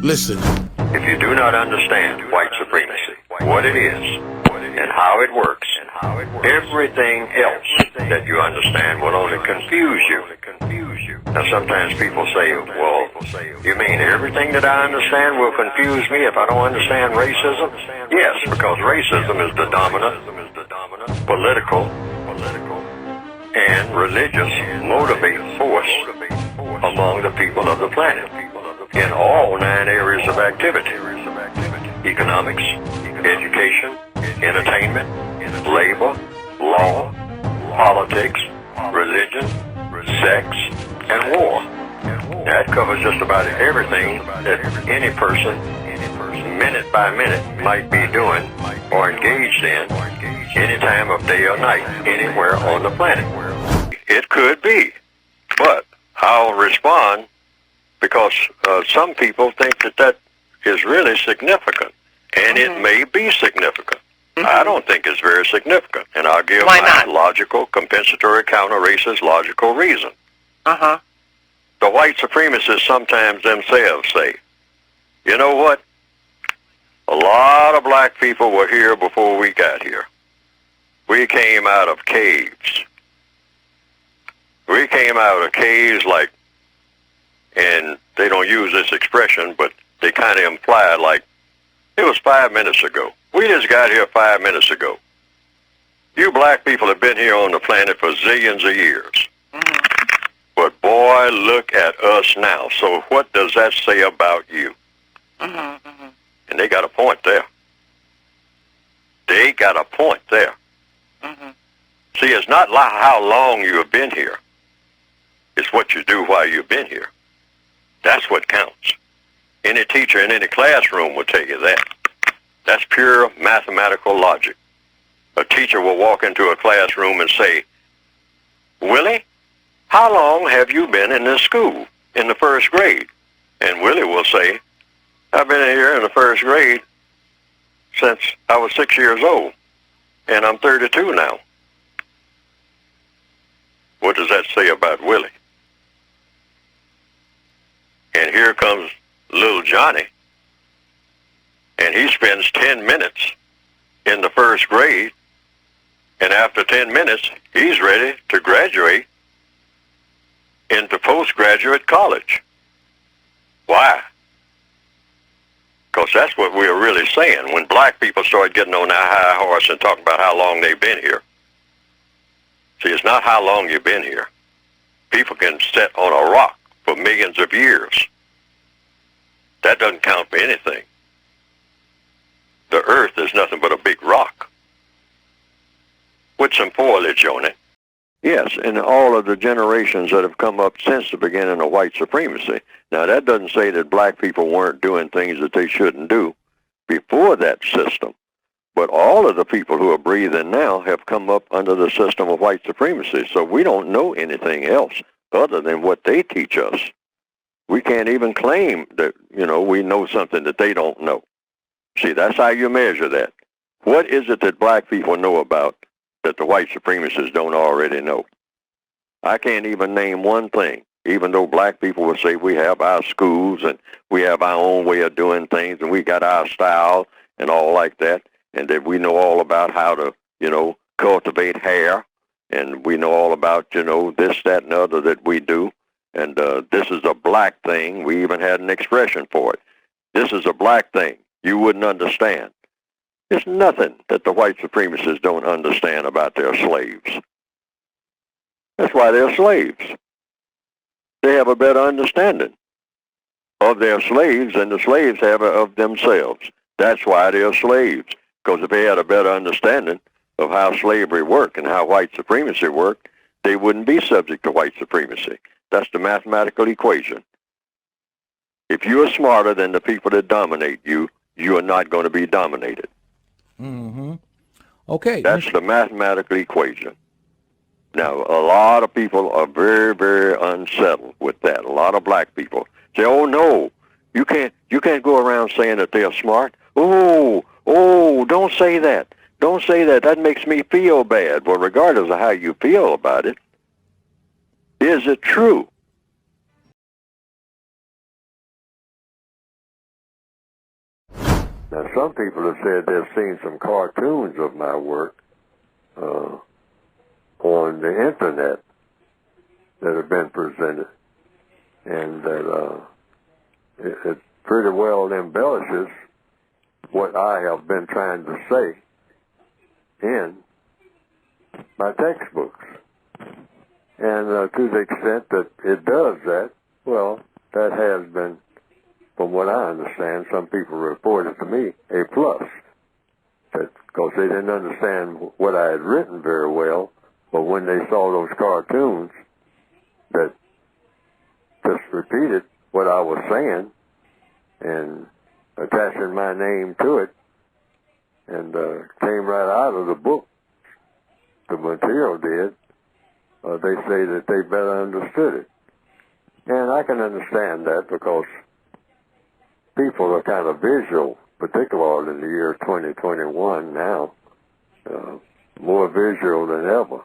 Listen. If you do not understand white supremacy, what it is, and how it works, everything else that you understand will only confuse you. Now sometimes people say, well, you mean everything that I understand will confuse me if I don't understand racism? Yes, because racism is the dominant political and religious motivating force among the people of the planet in all 9 areas of activity: economics, education, entertainment, labor, law, politics, religion, sex, and war. That covers just about everything that any person, minute by minute, might be doing or engaged in any time of day or night, anywhere on the planet. It could be, but I'll respond because some people think that that is really significant, and it may be significant. I don't think it's very significant, and I'll give my logical, compensatory, counter-racist, logical reason. The white supremacists sometimes themselves say, you know what? A lot of black people were here before we got here. We came out of caves. We came out of caves like, and they don't use this expression, but they kind of imply like, it was 5 minutes ago. We just got here 5 minutes ago. You black people have been here on the planet for zillions of years. But boy, look at us now. So what does that say about you? And they got a point there. They got a point there. See, it's not how long you have been here. It's what you do while you've been here. That's what counts. Any teacher in any classroom will tell you that. That's pure mathematical logic. A teacher will walk into a classroom and say, Willie, how long have you been in this school, in the first grade? And Willie will say, I've been here in the first grade since I was 6 years old, and I'm 32 now. What does that say about Willie? And here comes little Johnny, and he spends 10 minutes in the first grade, and after 10 minutes, he's ready to graduate into postgraduate college. Why? Because that's what we're really saying. When black people start getting on that high horse and talking about how long they've been here. See, it's not how long you've been here. People can sit on a rock for millions of years. That doesn't count for anything. The earth is nothing but a big rock with some foliage on it. Yes, and all of the generations that have come up since the beginning of white supremacy. Now, that doesn't say that black people weren't doing things that they shouldn't do before that system. But all of the people who are breathing now have come up under the system of white supremacy. So we don't know anything else other than what they teach us. We can't even claim that, we know something that they don't know. See, that's how you measure that. What is it that black people know about that the white supremacists don't already know? I can't even name one thing, even though black people will say we have our schools and we have our own way of doing things and we got our style and all like that, and that we know all about how to, cultivate hair, and we know all about, this, that, and other that we do, and this is a black thing. We even had an expression for it. This is a black thing. You wouldn't understand. There's nothing that the white supremacists don't understand about their slaves. That's why they're slaves. They have a better understanding of their slaves than the slaves have of themselves. That's why they're slaves. Because if they had a better understanding of how slavery worked and how white supremacy worked, they wouldn't be subject to white supremacy. That's the mathematical equation. If you are smarter than the people that dominate you, you are not going to be dominated. Okay. That's the mathematical equation. Now, a lot of people are very, very unsettled with that. A lot of black people say, "Oh no, you can't go around saying that they're smart. Oh, don't say that. Don't say that. That makes me feel bad." Well, regardless of how you feel about it, is it true? Now, some people have said they've seen some cartoons of my work on the internet that have been presented, and that it pretty well embellishes what I have been trying to say in my textbooks. And to the extent that it does that, well, that has been, from what I understand, some people reported to me, a plus. Because they didn't understand what I had written very well, but when they saw those cartoons that just repeated what I was saying and attaching my name to it, and came right out of the book, the material did, they say that they better understood it. And I can understand that because people are kind of visual, particularly in the year 2021 now, more visual than ever.